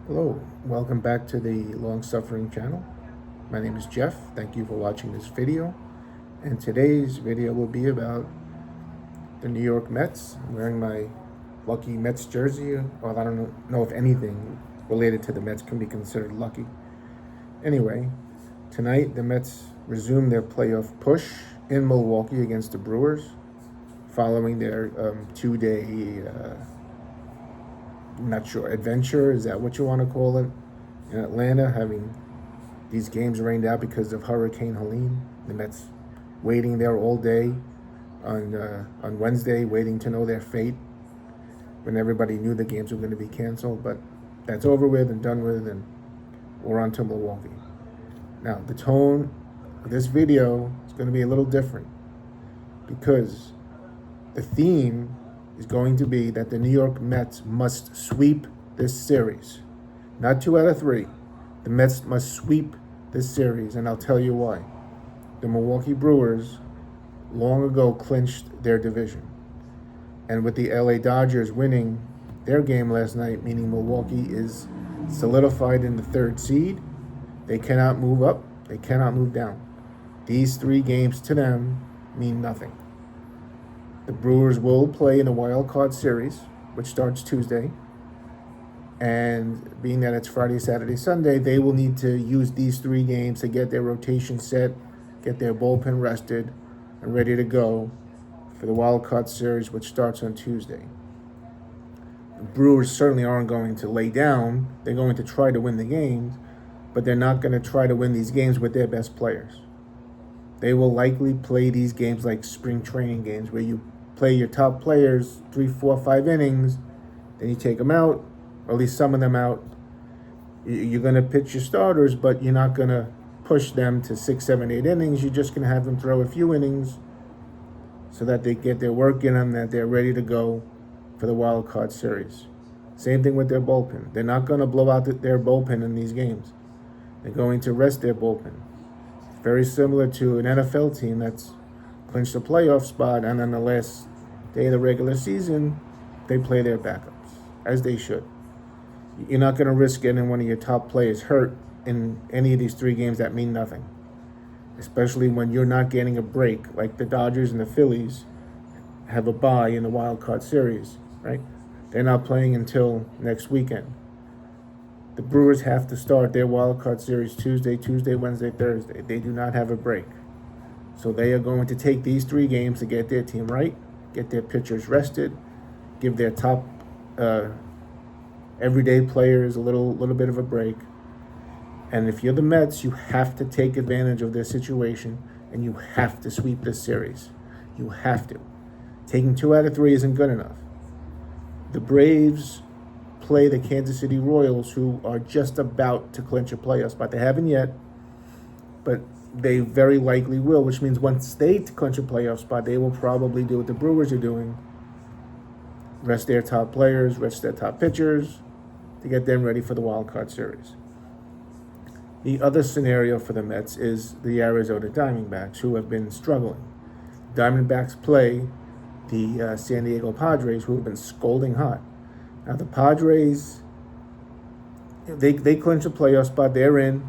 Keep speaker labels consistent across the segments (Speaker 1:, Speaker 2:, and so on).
Speaker 1: Hello, welcome back to the Long Suffering channel. My name is Jeff. Thank you for watching this video. And today's video will be about the New York Mets. I'm wearing my lucky Mets jersey. Well, I don't know if anything related to the Mets can be considered lucky. Anyway, tonight the Mets resume their playoff push in Milwaukee against the Brewers following their two-day not sure, adventure, is that what you want to call it, in Atlanta, having these games rained out because of Hurricane Helene. The Mets waiting there all day on Wednesday, waiting to know their fate when everybody knew the games were going to be canceled. But that's over with and done with, and we're on to Milwaukee. Now, the tone of this video is going to be a little different because the theme is going to be that the New York Mets must sweep this series. Not 2 out of 3. The Mets must sweep this series, and I'll tell you why. The Milwaukee Brewers long ago clinched their division. And with the LA Dodgers winning their game last night, meaning Milwaukee is solidified in the 3rd seed, they cannot move up, they cannot move down. These 3 games to them mean nothing. The Brewers will play in the wild card series, which starts Tuesday. And being that it's Friday, Saturday, Sunday, they will need to use these 3 games to get their rotation set, get their bullpen rested, and ready to go for the wild card series, which starts on Tuesday. The Brewers certainly aren't going to lay down. They're going to try to win the games, but they're not going to try to win these games with their best players. They will likely play these games like spring training games where you play your top players 3, 4, 5 innings, then you take them out, or at least some of them out. You're going to pitch your starters, but you're not going to push them to 6, 7, 8 innings. You're just going to have them throw a few innings so that they get their work in them, that they're ready to go for the wild card series. Same thing with their bullpen. They're not going to blow out their bullpen in these games. They're going to rest their bullpen. Very similar to an NFL team that's clinched a playoff spot, and on the last day of the regular season, they play their backups, as they should. You're not going to risk getting one of your top players hurt in any of these 3 games that mean nothing, especially when you're not getting a break, like the Dodgers and the Phillies have a bye in the wild card series, right? They're not playing until next weekend. The Brewers have to start their wild card series Tuesday, Wednesday, Thursday. They do not have a break. So they are going to take these 3 games to get their team right, get their pitchers rested, give their top everyday players a little bit of a break. And if you're the Mets, you have to take advantage of this situation, and you have to sweep this series. You have to. Taking 2 out of 3 isn't good enough. The Braves play the Kansas City Royals, who are just about to clinch a playoff spot. They haven't yet, but they very likely will, which means once they clinch a playoff spot, they will probably do what the Brewers are doing. Rest their top players, rest their top pitchers to get them ready for the wild card series. The other scenario for the Mets is the Arizona Diamondbacks, who have been struggling. Diamondbacks play the San Diego Padres, who have been scolding hot. Now the Padres, they clinch a playoff spot, they're in,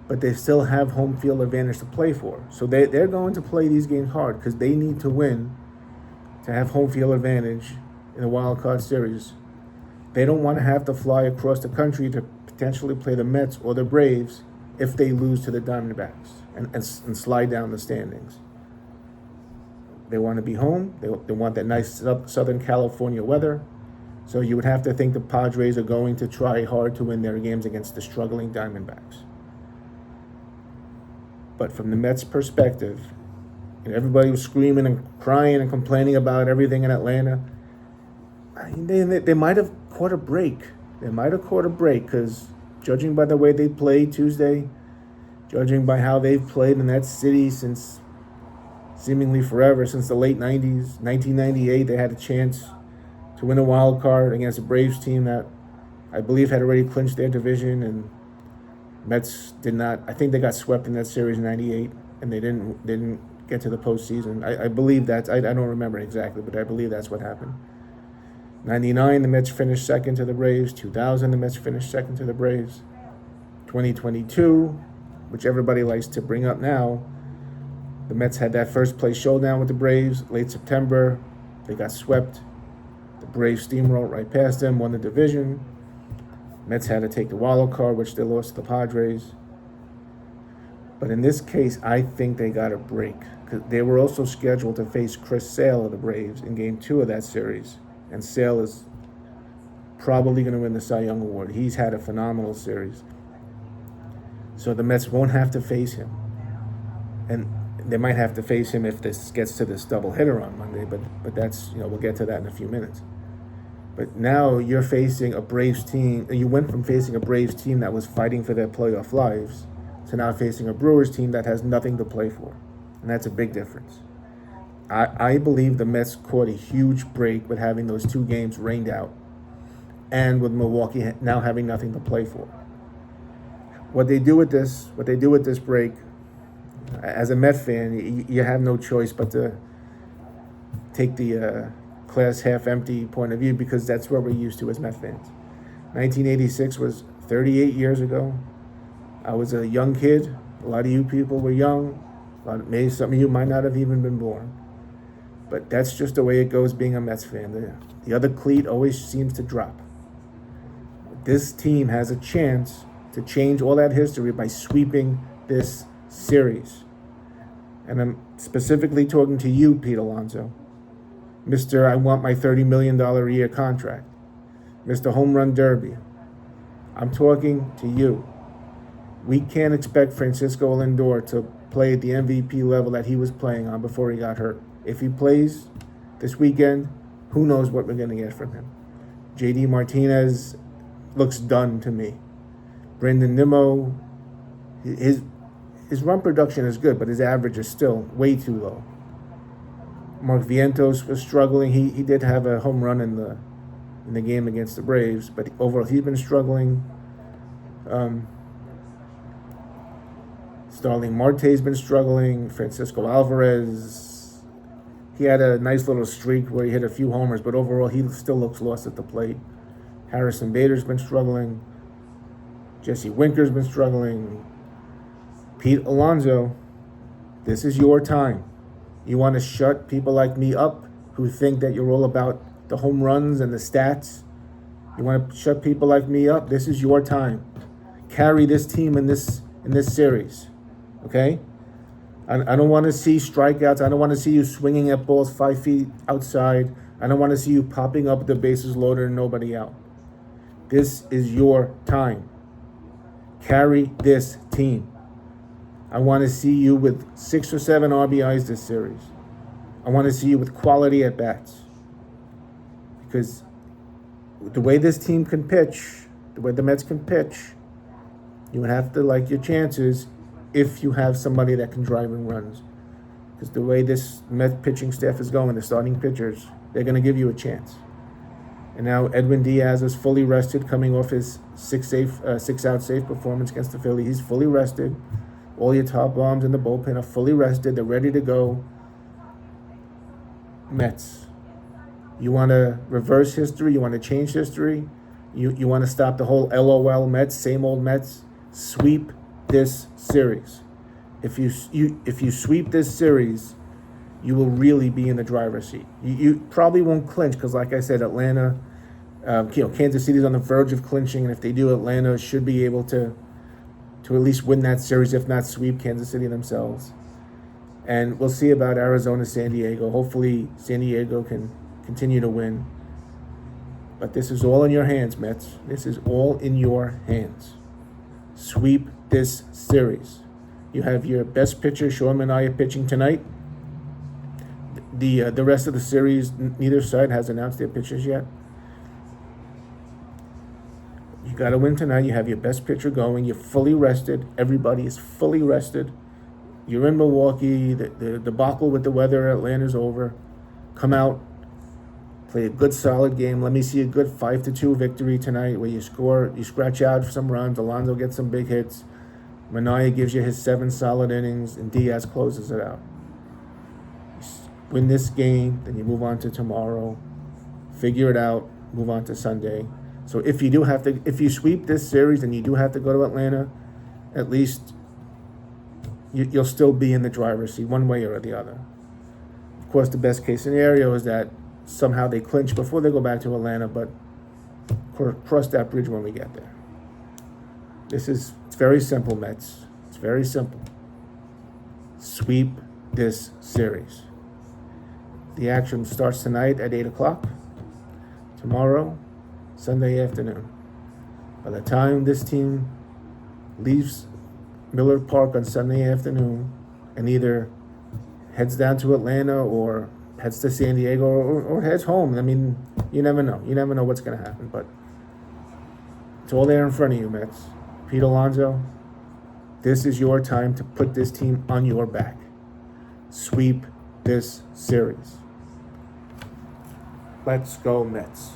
Speaker 1: but they still have home field advantage to play for. So they're going to play these games hard because they need to win to have home field advantage in the wild card series. They don't want to have to fly across the country to potentially play the Mets or the Braves if they lose to the Diamondbacks and slide down the standings. They want to be home. They want that nice Southern California weather. So you would have to think the Padres are going to try hard to win their games against the struggling Diamondbacks. But from the Mets' perspective, everybody was screaming and crying and complaining about everything in Atlanta. They might have caught a break. They might have caught a break because judging by the way they played Tuesday, judging by how they've played in that city since seemingly forever, since the late 90s, 1998, they had a chance to win a wild card against a Braves team that I believe had already clinched their division, and Mets did not. I think they got swept in that series in '98, and they didn't get to the postseason. I believe that. I don't remember exactly, but I believe that's what happened. '99, the Mets finished second to the Braves. 2000, the Mets finished second to the Braves. 2022, which everybody likes to bring up now, the Mets had that first place showdown with the Braves late September. They got swept. The Braves steamrolled right past them, won the division. Mets had to take the wild card, which they lost to the Padres. But in this case, I think they got a break, because they were also scheduled to face Chris Sale of the Braves in Game 2 of that series. And Sale is probably going to win the Cy Young Award. He's had a phenomenal series. So the Mets won't have to face him. And they might have to face him if this gets to this doubleheader on Monday, but that's, we'll get to that in a few minutes. But now you're facing a Braves team, and you went from facing a Braves team that was fighting for their playoff lives to now facing a Brewers team that has nothing to play for. And that's a big difference. I believe the Mets caught a huge break with having those 2 games rained out, and with Milwaukee now having nothing to play for. What they do with this break, as a Met fan, you have no choice but to take the glass half empty point of view, because that's what we're used to as Met fans. 1986 was 38 years ago. I was a young kid. A lot of you people were young. Maybe some of you might not have even been born. But that's just the way it goes being a Mets fan. The other cleat always seems to drop. This team has a chance to change all that history by sweeping this series. And I'm specifically talking to you, Pete Alonso. Mr. I want my $30 million a year contract. Mr. Home Run Derby. I'm talking to you. We can't expect Francisco Lindor to play at the MVP level that he was playing on before he got hurt. If he plays this weekend, who knows what we're going to get from him. JD Martinez looks done to me. Brandon Nimmo, his run production is good, but his average is still way too low. Mark Vientos was struggling. He did have a home run in the game against the Braves, but overall he's been struggling. Starling Marte's been struggling. Francisco Alvarez, he had a nice little streak where he hit a few homers, but overall he still looks lost at the plate. Harrison Bader's been struggling. Jesse Winker's been struggling. Pete Alonso, this is your time. You want to shut people like me up who think that you're all about the home runs and the stats? You want to shut people like me up? This is your time. Carry this team in this series, okay? I don't want to see strikeouts. I don't want to see you swinging at balls 5 feet outside. I don't want to see you popping up the bases loaded and nobody out. This is your time. Carry this team. I want to see you with 6 or 7 RBIs this series. I want to see you with quality at bats. Because the way this team can pitch, the way the Mets can pitch, you would have to like your chances if you have somebody that can drive in runs. Because the way this Mets pitching staff is going, the starting pitchers, they're going to give you a chance. And now Edwin Diaz is fully rested, coming off his 6-out save performance against the Phillies. He's fully rested. All your top bombs in the bullpen are fully rested. They're ready to go. Mets. You want to reverse history? You want to change history? You want to stop the whole LOL Mets, same old Mets? Sweep this series. If you sweep this series, you will really be in the driver's seat. You probably won't clinch because, like I said, Atlanta, Kansas City's on the verge of clinching, and if they do, Atlanta should be able to at least win that series, if not sweep Kansas City themselves. And we'll see about Arizona, San Diego. Hopefully, San Diego can continue to win. But this is all in your hands, Mets. This is all in your hands. Sweep this series. You have your best pitcher, Sean Manaea, pitching tonight. The rest of the series, neither side has announced their pitchers yet. You got to win tonight. You have your best pitcher going. You're fully rested. Everybody is fully rested. You're in Milwaukee. The debacle with the weather at Atlanta's over. Come out. Play a good, solid game. Let me see a good 5-2 victory tonight where you score, you scratch out some runs. Alonso gets some big hits. Manaea gives you his 7 solid innings, and Diaz closes it out. Win this game, then you move on to tomorrow. Figure it out. move on to Sunday. So if you sweep this series and you do have to go to Atlanta, at least you'll still be in the driver's seat one way or the other. Of course, the best case scenario is that somehow they clinch before they go back to Atlanta, but cross that bridge when we get there. It's very simple, Mets. It's very simple. Sweep this series. The action starts tonight at 8 o'clock. Tomorrow, Sunday afternoon. By the time this team leaves Miller Park on Sunday afternoon and either heads down to Atlanta or heads to San Diego or heads home, I mean, you never know. You never know what's going to happen, but it's all there in front of you, Mets. Pete Alonso, this is your time to put this team on your back. Sweep this series. Let's go, Mets.